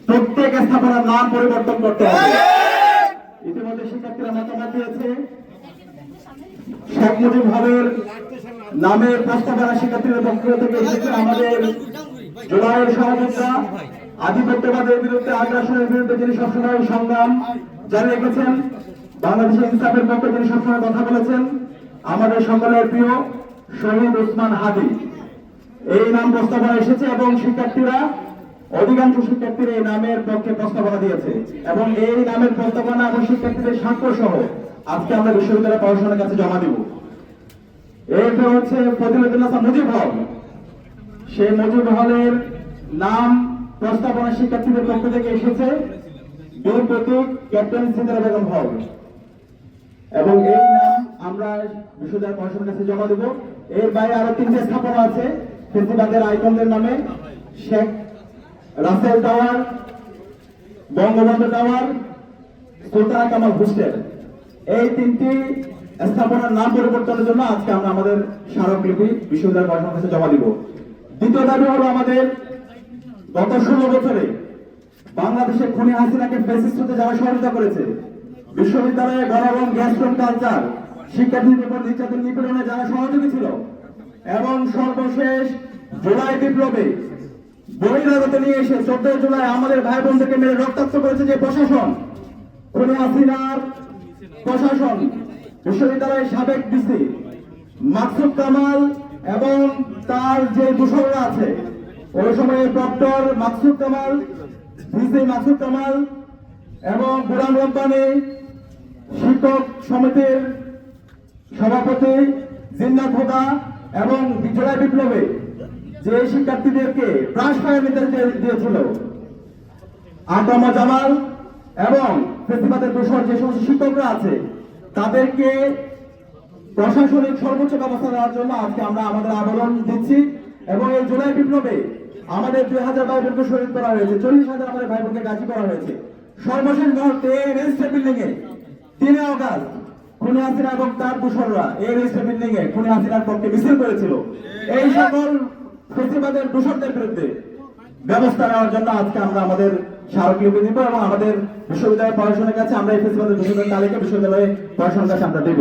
প্রত্যেক স্থাপনার নাম পরিবর্তন করতে হবে। ইতিমধ্যে শিক্ষার্থীরা মতামত দিয়েছে। শেখ মুজিব হলের নামের প্রস্তাবনা শিক্ষার্থীদের পক্ষ থেকে এসেছে। আমাদের জুলাইয়ের সহযোদ্ধা, আধিপত্যবাদের বিরুদ্ধে, আগ্রাসনের বিরুদ্ধে যিনি সবসময় সংগ্রাম জারি রেখেছেন, বাংলাদেশের ইনসাফের পক্ষে যিনি সবসময় কথা বলেছেন, আমাদের সকলের প্রিয় শহীদ ওসমান হাদি, এই নাম প্রস্তাবনা এসেছে এবং শিক্ষার্থীরা, অধিকাংশ শিক্ষার্থীরা এই নামের পক্ষে প্রস্তাবনা দিয়েছে এবং এই নামের প্রস্তাবনা এবং শিক্ষার্থীদের স্বাক্ষর সহ আজকে আমরা বিশ্ববিদ্যালয় প্রশাসনের কাছে জমা দিব। এরপর হচ্ছে ফজিলতুল্লাহ মুজিব হল। সেই মুজিব হলের নাম প্রস্তাবনা শিক্ষার্থীদের পক্ষ থেকে এসেছে বীর প্রতীক ক্যাপ্টেন সিতারা বেগম হল এবং এই নাম আমরা বিশ্ববিদ্যালয় প্রশাসনের কাছে জমা দেব। এর বাইরে আরো 3টে স্থাপনা আছে ফেসিবাদের আইকনদের নামে, Sheikh Russel tower, Bangabandhu tower, Sultana Kamal hostel. এই 3টি স্থাপনার নাম পরিবর্তনের জন্য আজকে আমরা আমাদের স্মারকলিপি বিশ্ববিদ্যালয় প্রশাসনের কাছে জমা দিব। দ্বিতীয় দাবি হলো, আমাদের গত 16 বছরে বাংলাদেশের খুনি হাসিনাকে ফ্যাসিস্ট হতে যারা সহযোগিতা করেছে, বিশ্ববিদ্যালয়ে গণরং গ্যাস্ট্রম কালচার, শিক্ষার্থীদের উপর নির্যাতন নিপীড়নে যারা সহযোগী ছিল এবং সর্বশেষ জুলাই বিপ্লবে বহিরাগত নিয়ে এসে 14 জুলাই আমাদের ভাই বোনদেরকে মেরে রক্তাক্ত করেছে যে প্রশাসন, খুনি হাসিনার প্রশাসন, বিশ্ববিদ্যালয়ের সাবেক ডিসি মাকসুদ কামাল এবং তার যে দূষণরা আছে, ওই সময়ে ডক্টর মাকসুদ কামাল, ভিসি মাকসুদ কামাল এবং বুরান রব্বানি, শিক্ষক সমিতির সভাপতি জিন্নাত হোদা এবং জুলাই বিপ্লবে যে শিক্ষার্থীদেরকে ব্রাশ ফায়ার দিয়েছিল আকামা জামাল এবং ফেসিবাদের দোষর যে সমস্ত শিক্ষকরা আছে, তাদেরকে প্রশাসনিক সর্বোচ্চ ব্যবস্থা নেওয়ার জন্য আজকে আমরা আমাদের আবেদন দিচ্ছি। এবং এই জুলাই বিপ্লবে আমাদের 2000 ভাই বোনকে শহীদ করা হয়েছে, 40,000 আমাদের ভাই বোনকে গাজী করা হয়েছে। সর্বশেষ মুহূর্তে এই রেজিস্টার বিল্ডিং এ 3 আগস্ট খুনি হাসিনা এবং তার দোষররা এই রেজিস্টার বিল্ডিং এ খুনি হাসিনার পক্ষে মিছিল করেছিল। এই সকল ফেসিবাদের দোষরদের বিরুদ্ধে ব্যবস্থা নেওয়ার জন্য আজকে আমরা আমাদের স্মারকলিপি দিব এবং আমাদের বিশ্ববিদ্যালয় প্রশাসনের কাছে আমরা এই ফেসিবাদের দোষরদের তালিকা বিশ্ববিদ্যালয়ে প্রশাসনের কাছে আমরা দেব।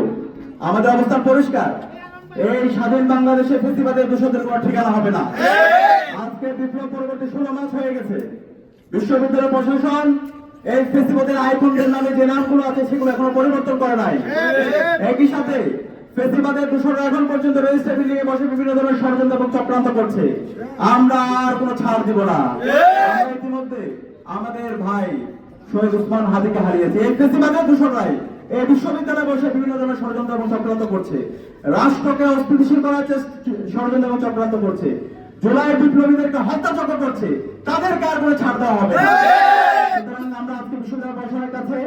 আমাদের অবস্থান পরিষ্কার, এই স্বাধীন বাংলাদেশে ফেসিবাদের দোষরদের কোনো ঠিকানা হবে না। আজকে বিপ্লব পরবর্তী 16 মাস হয়ে গেছে, বিশ্ববিদ্যালয় প্রশাসন এই ফেসিবাদের আইকনদের নামে যে নামগুলো আছে সেগুলো এখনো পরিবর্তন করে নাই। একই সাথে ফেসিবাদের দোষররা এখন পর্যন্ত রেজিস্টার বিল্ডিং এ বসে বিভিন্ন ধরনের ষড়যন্ত্র এবং চক্রান্ত করছে। আমরা আর কোনো ছাড় দিব না। আমরা ইতিমধ্যে আমাদের ভাই শহীদ ওসমান হাদিকে হারিয়েছি। এই ফেসিবাদের দোষররাই এই বিশ্ববিদ্যালয়ে বসে বিভিন্ন ধরনের ষড়যন্ত্র এবং চক্রান্ত করছে, রাষ্ট্রকে অস্থিতিশীল করার ষড়যন্ত্র এবং চক্রান্ত করছে, জুলাই বিপ্লবীদেরকে হত্যাযজ্ঞ করছে। তাদেরকে আর কোনো ছাড় দেওয়া হবে না। সুতরাং আমরা আজকে বিশ্ববিদ্যালয় প্রশাসনের কাছে